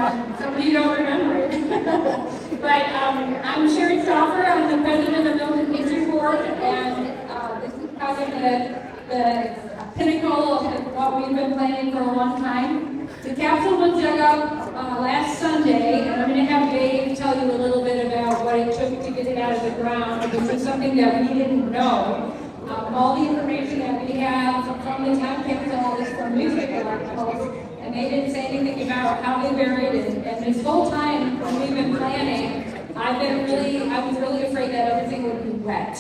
some of you don't remember it. But I'm Sherry Stauffer. I'm the president of the Mills Petrie Building, and this is kind of the pinnacle of what we've been planning for a long time. The capsule was dug up last Sunday, and I'm going to have Dave tell you a little bit about what it took to get it out of the ground, which is something that we didn't know. All the information that we have from the time capsule is from newspaper articles, and they didn't say anything about how they buried it. And this whole time, when we've been planning, I was really afraid that everything would be wet.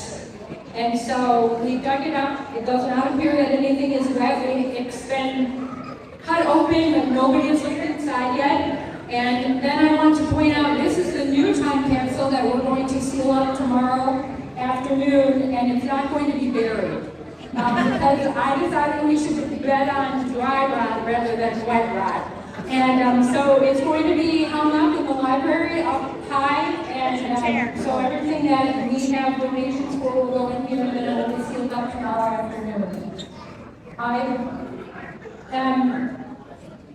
And so we dug it up. It does not appear that anything is wet. It's been cut open, but nobody has looked inside yet. And then I want to point out, this is the new time capsule that we're going to seal up tomorrow afternoon, and it's not going to be buried. Because I decided we should bet on dry rot rather than wet rot. And so it's going to be hung up in the library up high, and so everything that we have donations for will go in here, and then it'll be sealed up tomorrow afternoon. I am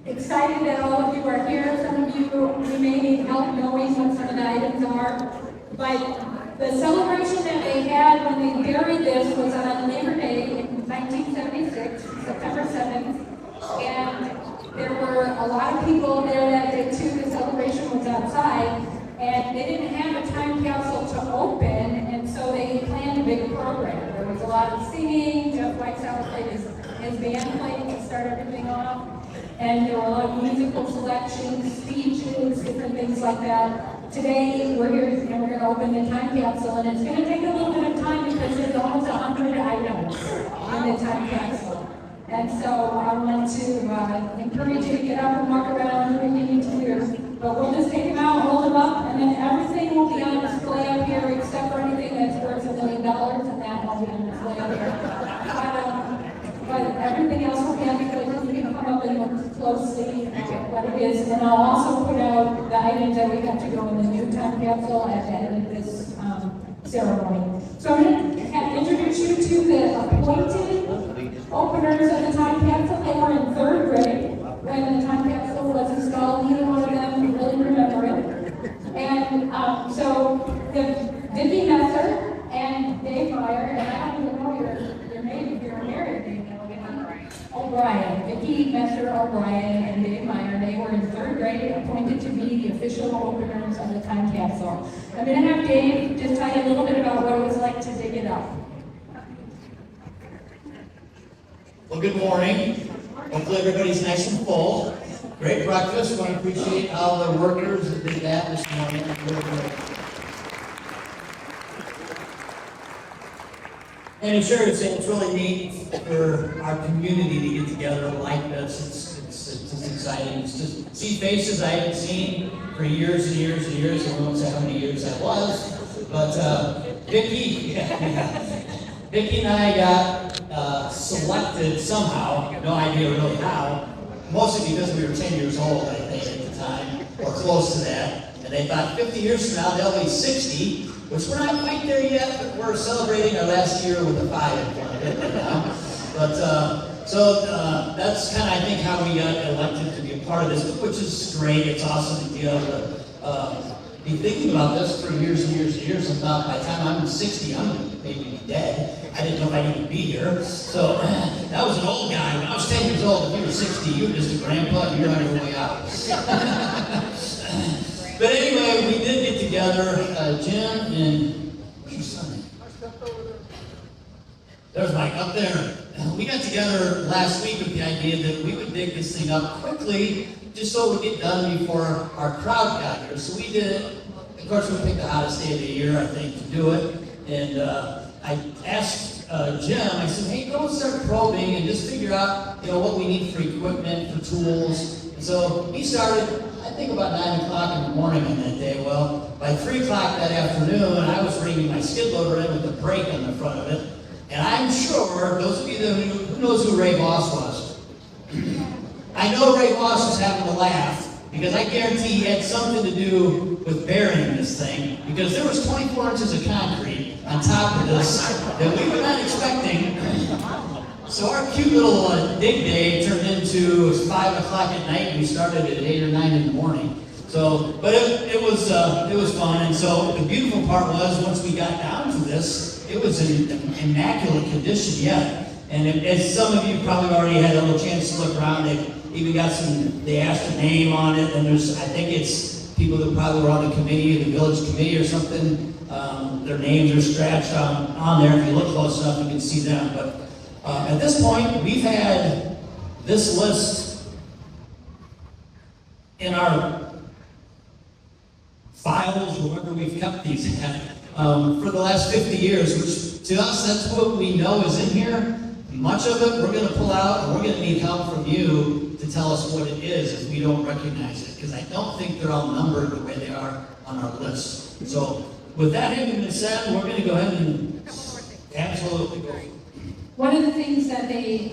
excited that all of you are here. Some of you may need help knowing what some of the items are, but the celebration that they had when they buried this was on Labor Day in 1976, September 7th, and there were a lot of people there that day too. The celebration was outside, and they didn't have a time capsule to open, and so they planned a big program. There was a lot of singing. Jeff Whitesell played his band played to start everything off, and there were a lot of musical selections, speeches, different things like that. Today, we're here and we're going to open the time capsule, and it's going to take a little bit of time because there's almost 100 items in the time capsule. And so I want to encourage you to get up and walk around, do what you need to do. But we'll just take them out, hold them up, and then everything will be on display up here except for anything that's worth $1 million, and that will be on display up here. But everything else will be on because you can come up and look closely at what it is. And I'll also put out the items that we have to go in the new time capsule at the end of this ceremony. So I'm going to introduce you to the appointed openers of the time capsule. They were in 3rd grade when the time capsule was installed. Neither one of them really remember it. And so Vicki Messer and Dave Meyer, and I don't even know your name if you're married, Dave. O'Brien, Vicki Messer O'Brien and Dave Meyer, they were in 3rd grade, appointed to be the official openers of the time capsule. I'm going to have Dave just tell you a little bit about what it was like to dig it up. Well, good morning. Hopefully everybody's nice and full. Great breakfast. I want to appreciate all the workers that did that this morning. And it's really neat for our community to get together like this. It's just exciting. It's just see faces I haven't seen for years and years and years. I won't say how many years that was, but Vicki and I got selected somehow. No idea really how. Mostly because we were 10 years old, I think, at the time, or close to that. And they thought 50 years from now they'll be 60. Which we're not quite there yet, but we're celebrating our last year with a 5 in front of it right now. But so that's kind of, I think, how we got elected to be a part of this, which is great. It's awesome to be able to be thinking about this for years and years and years. And thought by the time I'm 60, I'm going to maybe be dead. I didn't know if I'd even be here. So that was an old guy. When I was 10 years old, if you were 60, you were just a grandpa and you're on your way out. But anyway, we did get together, Jim and, where's your son? There's Mike up there. We got together last week with the idea that we would dig this thing up quickly, just so it would get done before our crowd got here. So we did it. Of course, we picked the hottest day of the year, I think, to do it. And I asked Jim, I said, hey, go and start probing and just figure out, what we need for equipment, for tools. And so he started, I think about 9 o'clock in the morning on that day. Well, by 3 o'clock that afternoon, I was bringing my skid loader in with a brake on the front of it. And I'm sure, those of you who knows who Ray Voss was? I know Ray Voss was having to laugh, because I guarantee he had something to do with burying this thing, because there was 24 inches of concrete on top of this that we were not expecting So our cute little dig day turned into 5 o'clock at night. We started at 8 or 9 in the morning. So, but it was fun. And so the beautiful part was once we got down to this, it was in immaculate condition yet. And as some of you probably already had a little chance to look around, they even got the Ashton name on it. And I think it's people that probably were on the committee, the village committee or something. Their names are scratched on there. If you look close enough, you can see them. But at this point, we've had this list in our files, wherever we've kept these at, for the last 50 years, which to us, that's what we know is in here. Much of it we're going to pull out, and we're going to need help from you to tell us what it is if we don't recognize it, because I don't think they're all numbered the way they are on our list. So with that having been said, we're going to go ahead and absolutely go. One of the things that they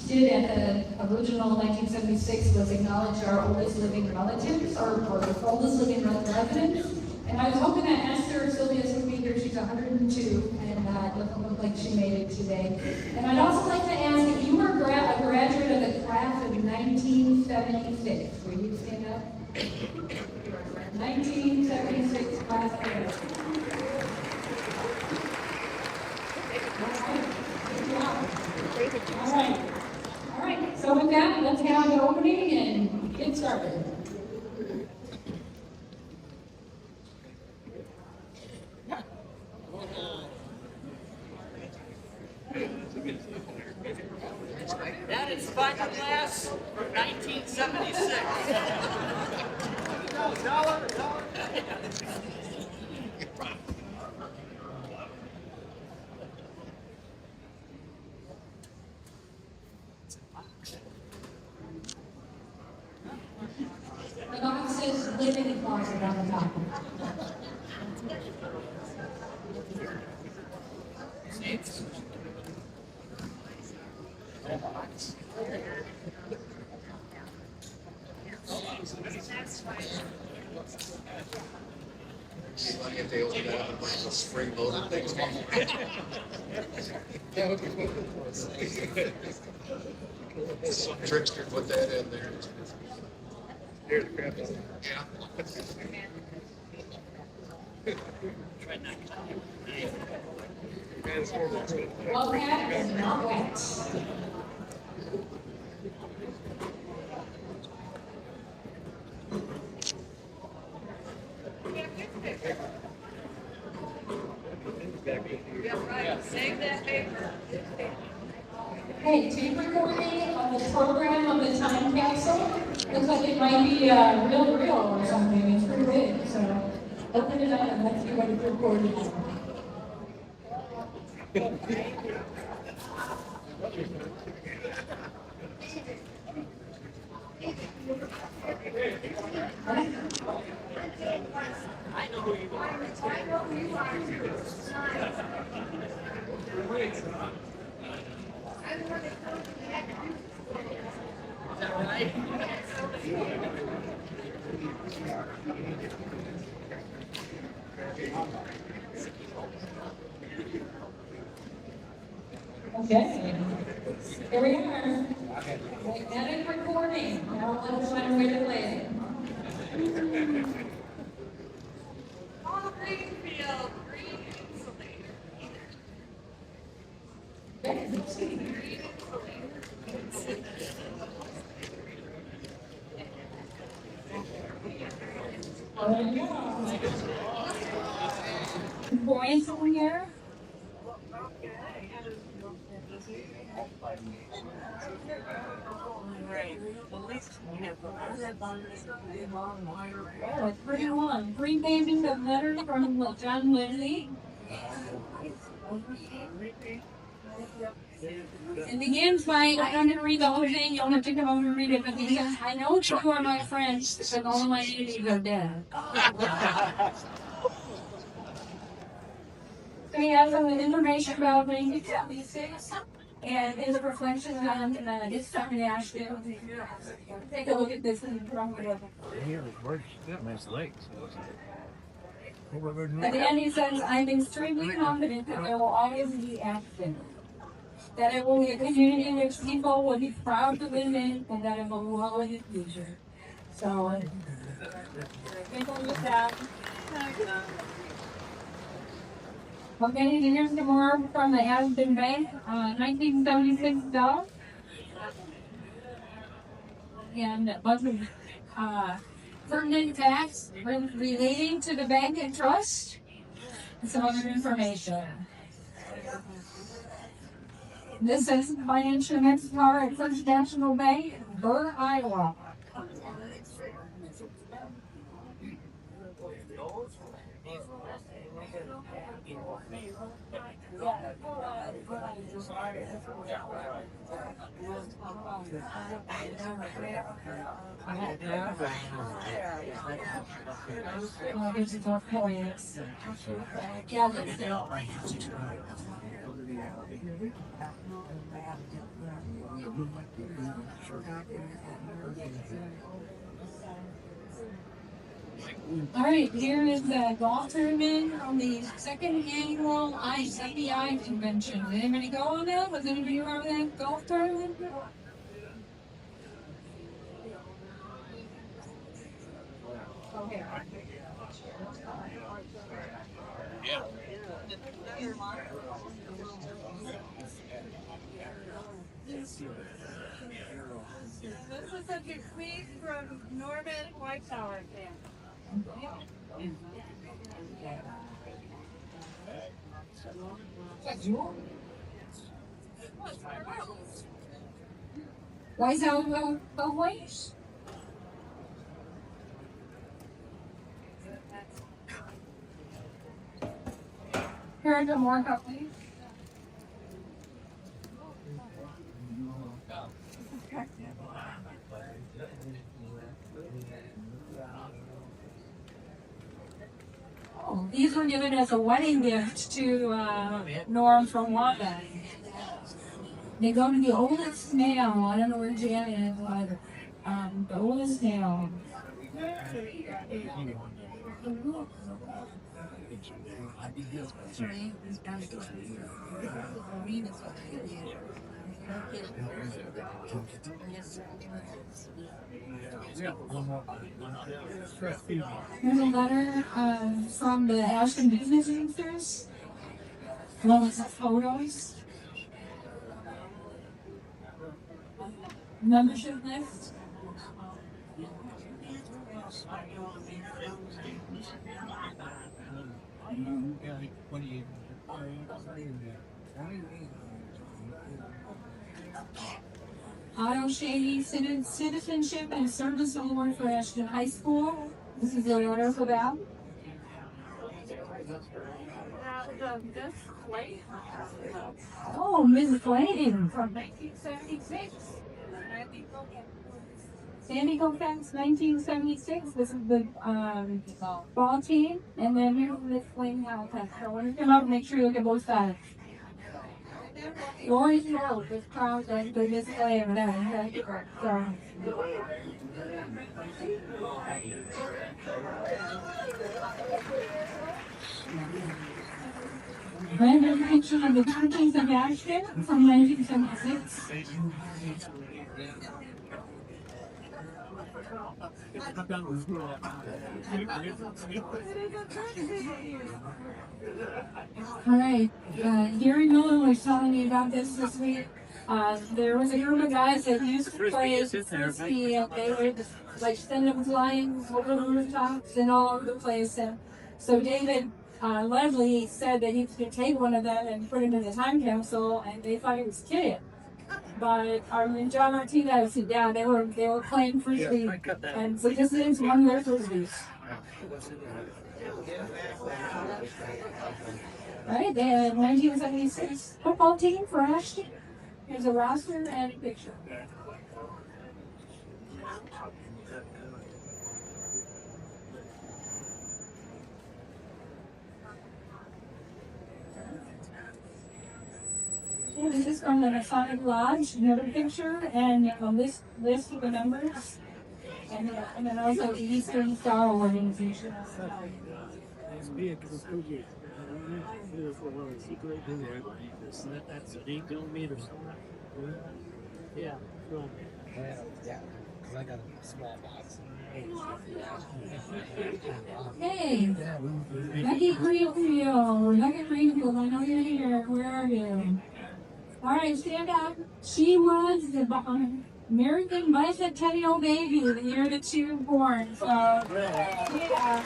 did at the original 1976 was acknowledge our oldest living relatives, or oldest living residents. And I was hoping that Esther Sylvia's would be here. She's 102, and it doesn't look like she made it today. And I'd also like to ask if you were a graduate of the class of 1976. Will you stand up? 1976 class graduate. All right. So with that, let's have the opening and get started. That is final class from 1976. The box says living closet on the top. If they open that up, it's a spring loaded thing. Some trickster put that in there. Here's the crap. Yeah. Well, that is not wet. Save that paper. Hey, tape recording on the program of the time capsule. Looks like it might be real or something. It's pretty big, so open it up and let's see what it's recorded on. I know who you are. Is that right? Okay. Here we are. Magnetic recording. Now let's find a way to play it. On the green field, green insulator. Green insulator. Boys over here. Oh, it's pretty long. 3 pages of letters from John Lindsay. It begins by, I'm going to read the whole thing, you don't have to come over and read it, but it begins, I know you are my friends, but all of my enemies are dead. So he has some information about 1976, and his reflections on his time in Ashton. Take a look at this and run with it. At the end he says, I'm extremely confident that there will always be Ashton. that it will be a community in which people will be proud to live in, and that it will grow in the future. So, people with that. Okay, here's the more from the Ashton Bank, 1976 doll. And a bunch of pertinent facts relating to the bank and trust, and some other information. This is financial next power at First National Bank, Burr, Iowa. All right, here is the golf tournament from the second annual ICBI convention. Did anybody go on that? Was anybody on that golf tournament? Okay. Yeah. This was a bequeath from Norman Whitetower. Why's that the ways? Here are the more companies. Oh, these were given as a wedding gift to Norm from Wanda. They go to the oldest snail. I don't know where Jan is, but the oldest snail. Here's a letter from the Ashton business users. Along with some photos. Membership list. Auto Shady Citizenship and Service Award for Ashton High School. This is the order for that. Oh, Ms. Clayton from 1976. Sandy Koufax, 1976. This is the ball team. And then here's Miss Clayton Halifax. So when you come up, make sure you look at both sides. You always know this crowd that they display over there. So. Random picture of the churches of Ashton from 1976. All right, Gary Miller was telling me about this week. There was a group of guys that used to play frisbee, and they would like send them flying over the rooftops and all over the place. And so David Leslie said that he could take one of them and put it in the time capsule, and they thought he was kidding. But John Martinez, yeah, they were playing frisbee, and so this is one of their frisbees. Right, they had 1976 football team for Ashton. Here's a roster and a picture. Yeah, this is from the Masonic Lodge. Another picture and a list of the members, and then also the Eastern Star Organization. That's an 8 millimeter. Yeah. Yeah. Because I got a small box. Hey, Becky Greenfield. Becky Greenfield, I know you're here. Where are you? All right, stand up. She was the American bicentennial baby the year that she was born. So, yeah.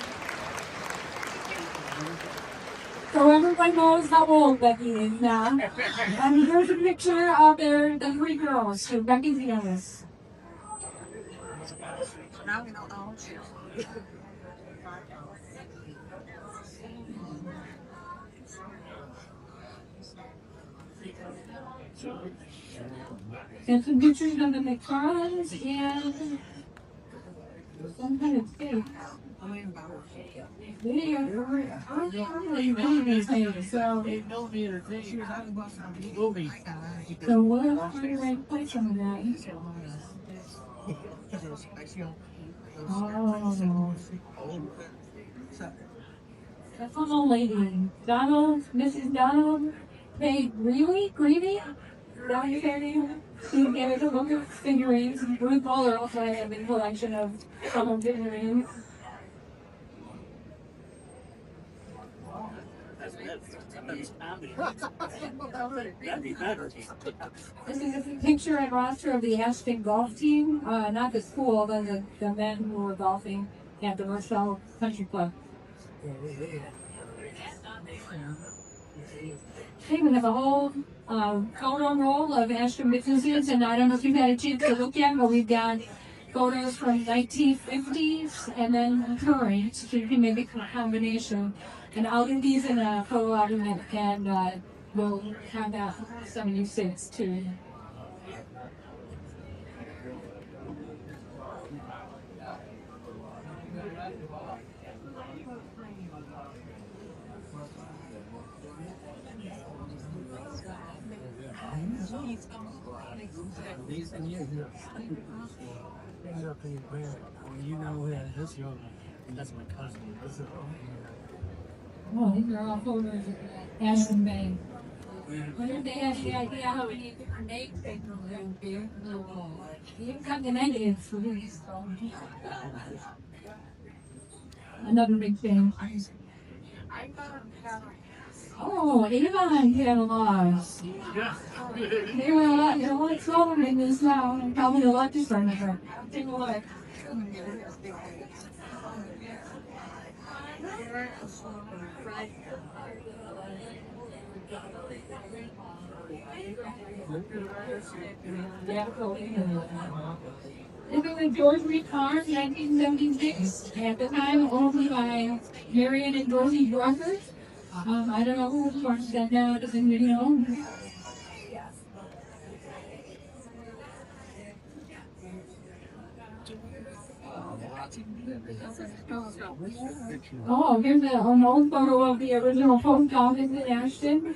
So everyone knows how old Becky is now. And here's a picture of the three girls who Becky's youngest. Now we don't know. And some pictures of the McFarlands and some kind of thing. Video. So, 8 millimeter thing. Movie. so we'll try to play some of that. Oh. That's an old lady. Donald, Mrs. Donald Greeley? Is that what you're saying? She gave us a book of figurines. Ruth Bowler also had a big collection of some figurines. That'd be better. This is a picture and roster of the Ashton golf team. Not the school, but the men who were golfing at the Marcel Country Club. Hey, we have a whole photo roll of Ashton businesses, and I don't know if you've had a chance to look at, but we've got photos from 1950s and then current, so you can make a combination. And I'll do these in a photo album, and we'll have that 76 too. You know this young. That's my cousin. Oh, these are all photos of Ashton Bay. Wonder if they have the idea how many different names they can do. You can cut the negatives for these. So. Another big thing. Oh, Avon catalogs. They were a lot, they're a lot smaller in this now. Probably a lot different. Take a look. This is a George Reed Farm, 1976. At the time, owned by Marion and Dorothy Druckers. I don't know who owns that now, doesn't really know. Oh, here's an old photo of the original post office in Ashton.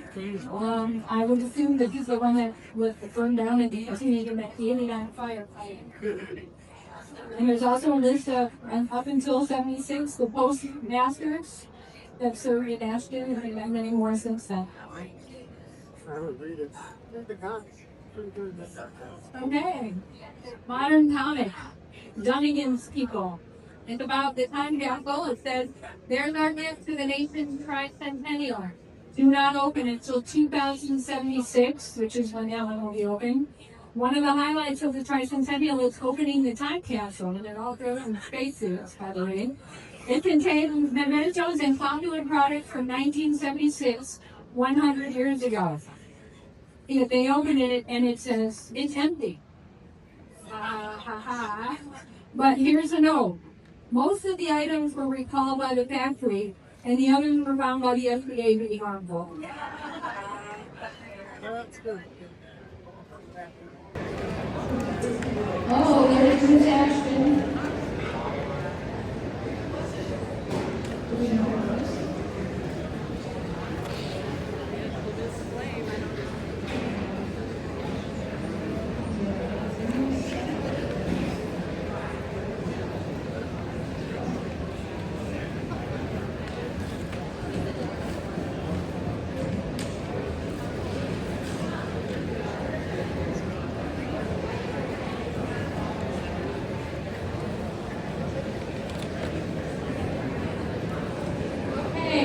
I would assume that this is the one that was burned down in the 89 firefight. And there's also a list of, up until 76, the postmasters that served in Ashton, and many more since then. Okay, modern comic, Dunnigan's People. It's about the time capsule. It says, there's our gift to the nation's tricentennial. Do not open until 2076, which is when that one will be open. One of the highlights of the tricentennial is opening the time capsule, and it all goes in spacesuits, by the way. It contains mementos and conduit products from 1976, 100 years ago. If they open it and it says, it's empty. But here's a note. Most of the items were recalled by the factory, and the others were found by the FDA to be harmful. Oh, there's Miss Ashton.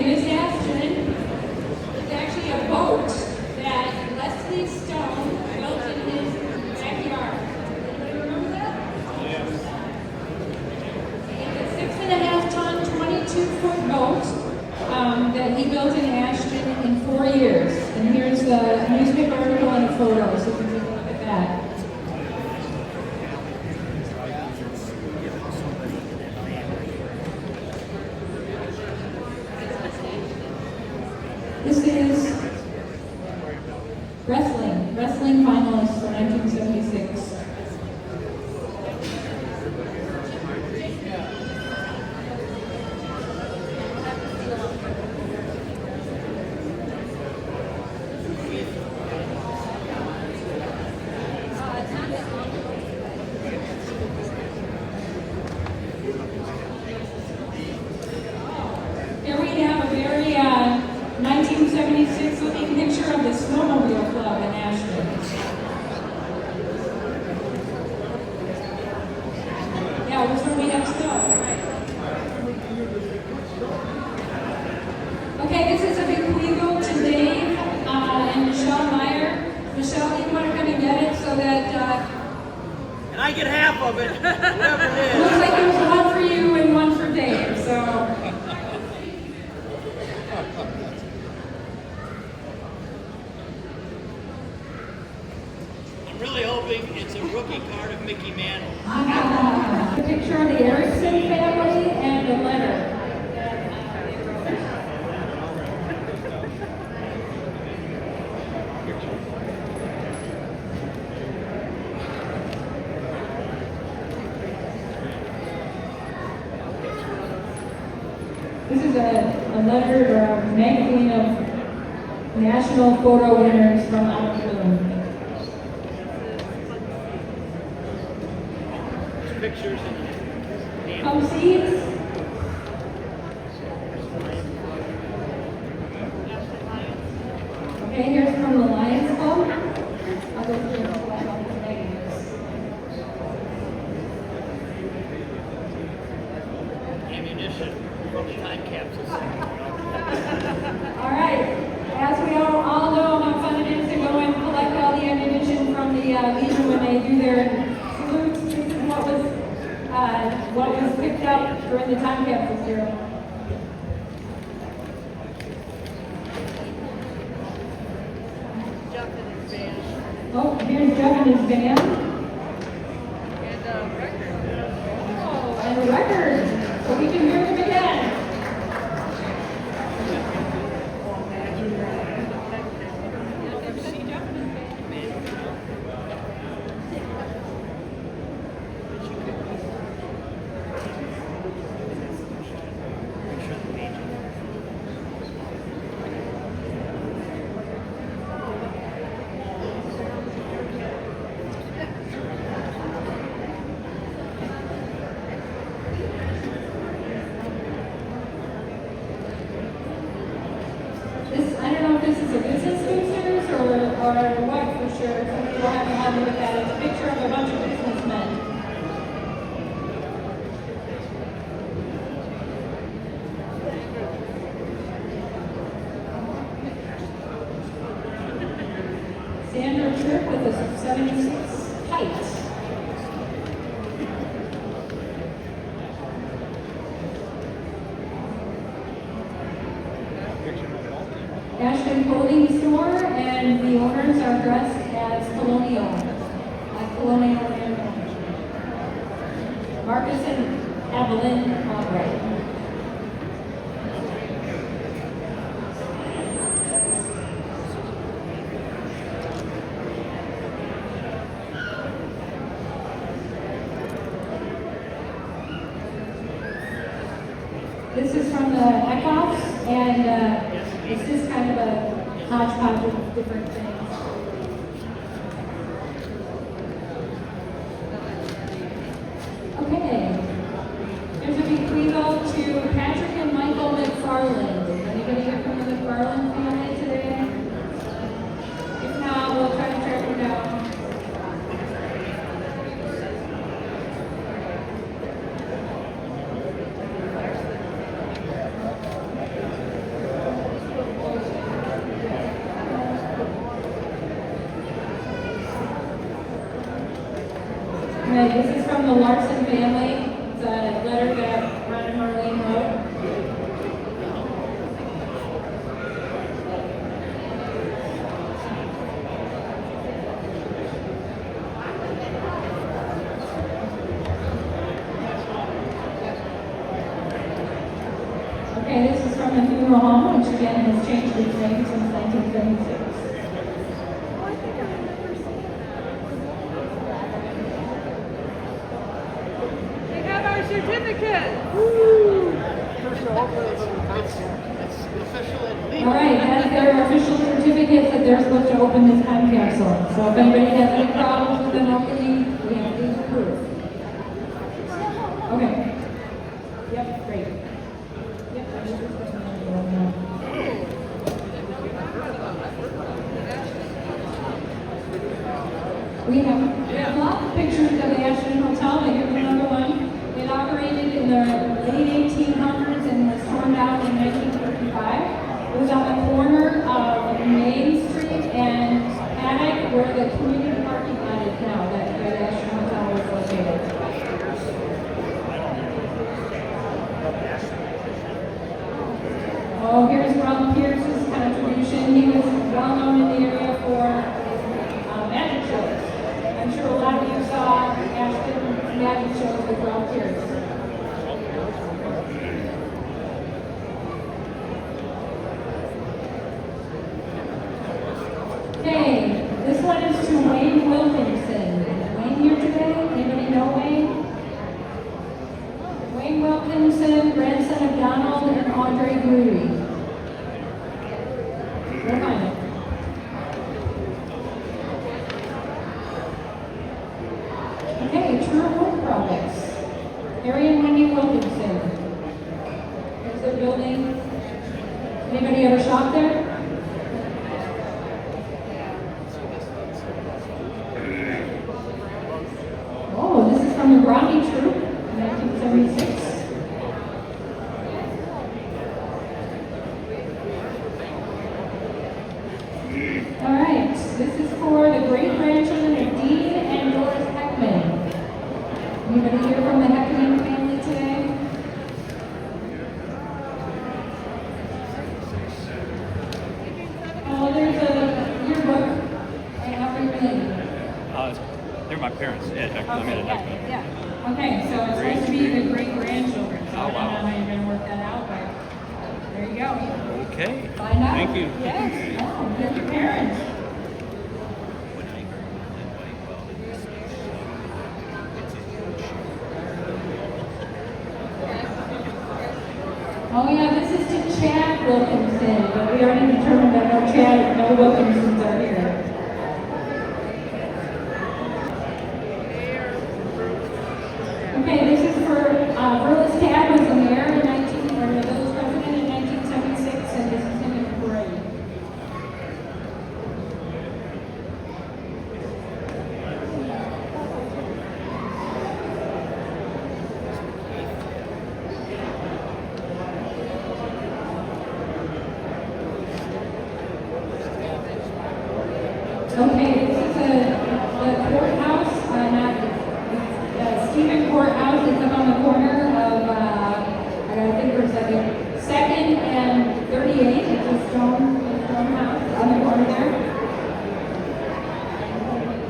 Okay, Miss Ashton is actually a boat that Leslie Stone built in his backyard. Anybody remember that? It's a 6.5-ton, 22-foot boat that he built in Ashton in 4 years. And here's the newspaper article and a photo, so you can take a look at that. This is wrestling finalist for 1976. Here we have a very 1976 looking picture of the Snowmobile Club in Ashton. Yeah, it was when we have snow. Okay, this is a bequeathal to Dave and Michelle Meyer. Michelle, you want to come and get it so that And I get half of it, whatever it it is. looks like there's one for you and one for Dave. So. I'm really hoping it's a rookie card of Mickey Mantle. A picture of the Erickson family and a letter. This is a letter or a magazine of national photo winners from out of Bloom. Pictures and Come seats. Okay, here's from the Lions Club. I'll go through and pull out the negatives. ammunition from the time capsules. All right. As we all know how fun it is to go and collect all the ammunition from the Legion when they do their salutes. This is what was picked up during the time capsule ceremony. Oh, here's Jeff and his band. Oh, and a record. So we can hear them again. I don't know if this is a business pictures or what for sure. Somebody will have to help me with that. It's a picture of a bunch of businessmen. Sandra Tripp with a 76 height. Ashton Clothing Store, and the owners are dressed as colonial, like colonial American. Marcus and Evelyn Albright. This is from the Eckhoffs, and it's just kind of a hodgepodge of different things. Okay. There's a bequeathal to Patrick and Michael McFarland. Anybody here from the McFarland family today? If not, we'll try to track them down. Okay, this is from the Larson family. It's a letter that Ron and Marlene wrote. Okay, this is from the funeral home, which again has changed its name since 1976. We got our certificate. All right, that's their official certificate that they're supposed to open this time capsule. So if anybody has any problems with an opening, we have these approved. Okay. Yep, great. Yep. We have lots of pictures of the Ashton Hotel. They give another one. It operated in the late 1800s and was torn down in 1955. It was on the corner of Main Street and Paddock, where the community parking lot is now, that the Ashton Hotel was located. Oh, here's Ron Pierce's contribution. He was well known in the area for magic shows. I'm sure a lot of you saw Ashton magic shows with Ron Pierce. Okay, this one is to Wayne Wilkinson. Is Wayne here today? Anybody know Wayne? Wayne Wilkinson, grandson of Donald and Audrey Grudy. Go find it. Okay, True Wood Products. Harry and Wendy Wilkinson. There's their building. Anybody ever shop there? Oh, this is from the Rodney Troop in 1976. All right, this is for the great-grandchildren of Dean and Doris Heckman. Anybody here from the Heckman family today? Oh, there's a yearbook. I have your name. They're my parents. Yeah, Okay, I mean, yeah. Okay, so it's supposed to be the great-grandchildren, so I don't know how you're gonna work that out, but there you go. Okay. Find out. Thank you. Yes, oh, get your parents. Oh yeah, this is to Chad Wilkinson, but we already determined that no Chad, no Wilkinsons are here. Okay, this is for Burles Tad was the mayor in 19, or the village president in 1976, and this is him in the parade. Okay, this is the courthouse, not Stephen Courthouse. It's up on the corner of, I gotta think for a second, 2nd and 38. It's a stone house on the corner there.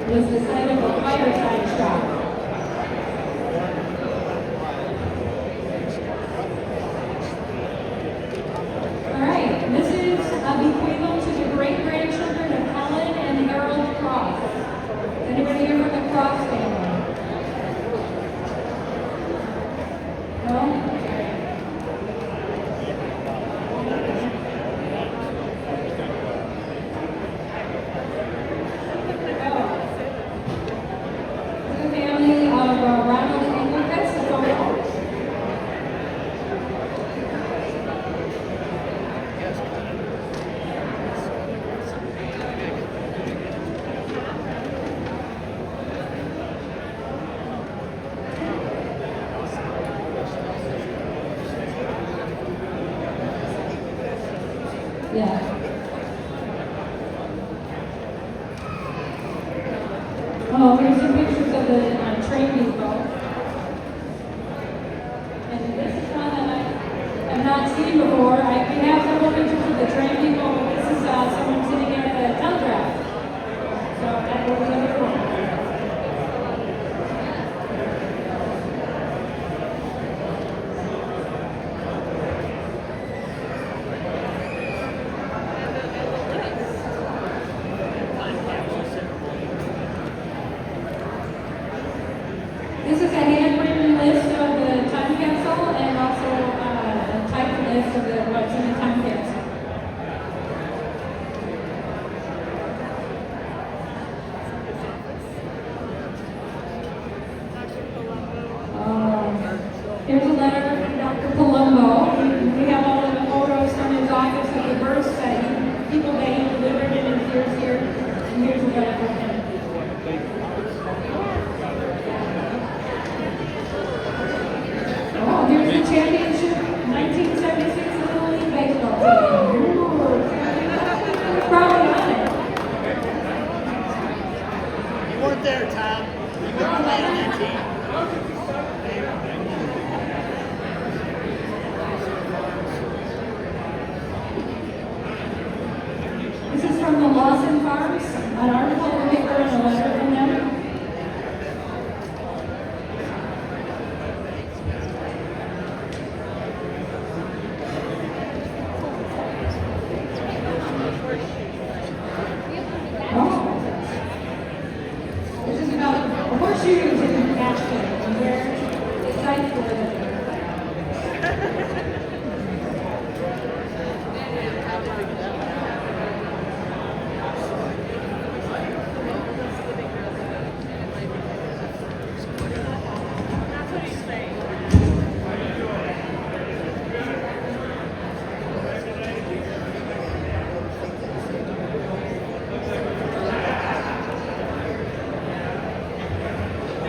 It was the site of a fireside shop. All right, this is bequeathed to the great-grandchildren of Helen and Harold Cross. Anybody here from the Cross family? No? The family of Ronald Engelkes, the photo. Yeah. Oh, here's some pictures of the train seen before. We have several pictures of the train people, but this is someone sitting at the telegraph. So that was really cool. This is a handwritten list of the time capsule and also a typed list of what's in the time capsule. Here's a letter from Dr. Palumbo. We have all of the photos from his office of the births that people that he delivered, and here's here. And here's a letter from him. Oh, here's the championship 1976 Little League baseball team. Ooh. Probably on it. You weren't there, Tom. You weren't playing on that team. This is from the Lawson Farms, an article in the paper and a letter from them. Oh. This is about horseshoes in Ashton and where the sites were.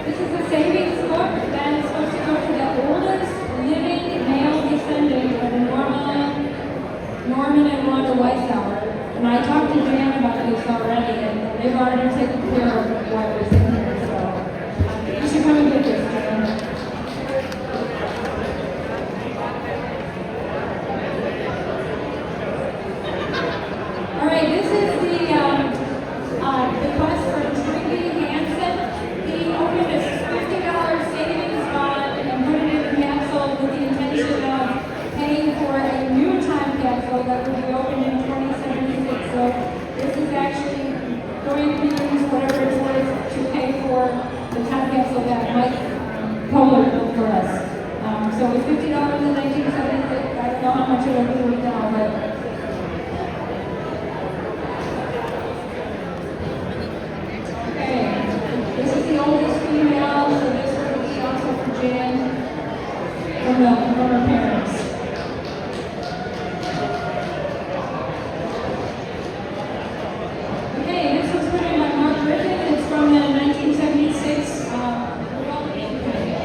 This is a savings book that is supposed to go to the oldest living male descendant of the Norman and Wanda Weishauer. And I talked to Jan about this already, and they've already taken care of what was in here, so you should come and get this, Jan. All right, this is the quest for Trinity Hansen. He opened a $50 savings bond and put it in the capsule with the intention of paying for a new time capsule that will be opened in 2076. So this is actually going to be used, whatever it's worth, to pay for the time capsule that Mike Kohler built for us. So with $50 in 1976, I don't know how much it'll be worth now, but this is the oldest female, so this will be also for Jan from her parents. Okay, this was put in by Mark Griffin. It's from the 1976 World Game Committee.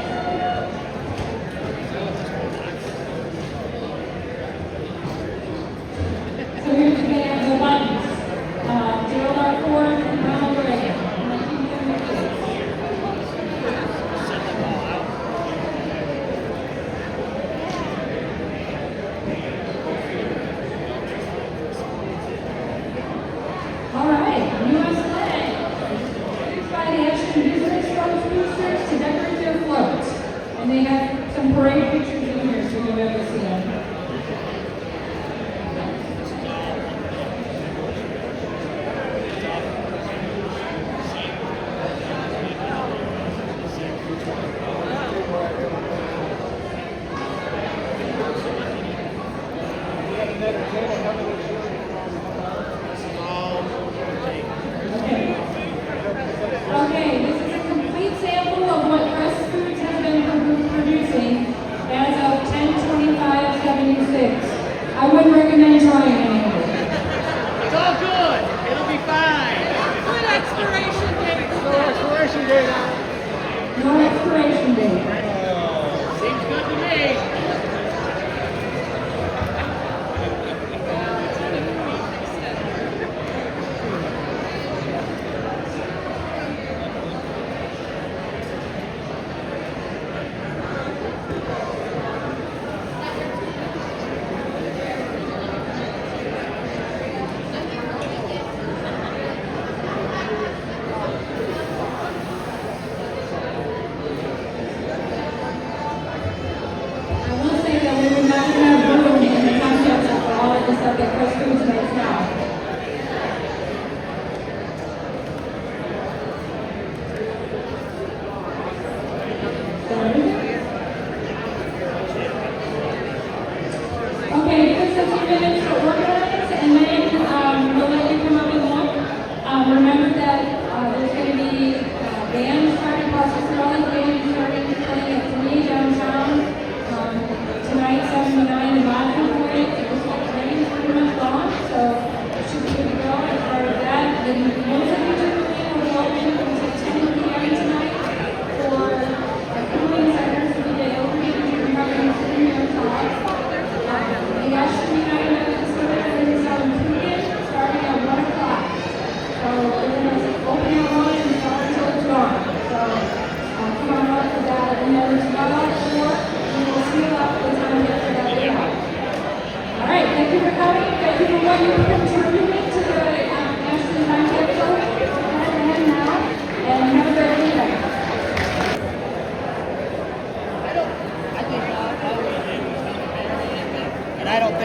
So here's the buttons. Gerald R. Ford and Ronald Reagan. All right, U.S. flag. Used by the Ashton Business Trust boosters to decorate their floats. And they have some parade pictures in here, so you'll be able to see them. Okay, this is a complete sample of what Crest Foods has been producing as of 10/25/76.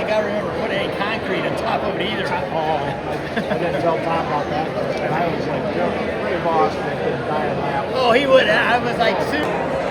think I remember putting any concrete on top of it either. Oh, I didn't tell Tom about that. And I was like, pretty boss that didn't die in that. Oh, he would. I was like, super.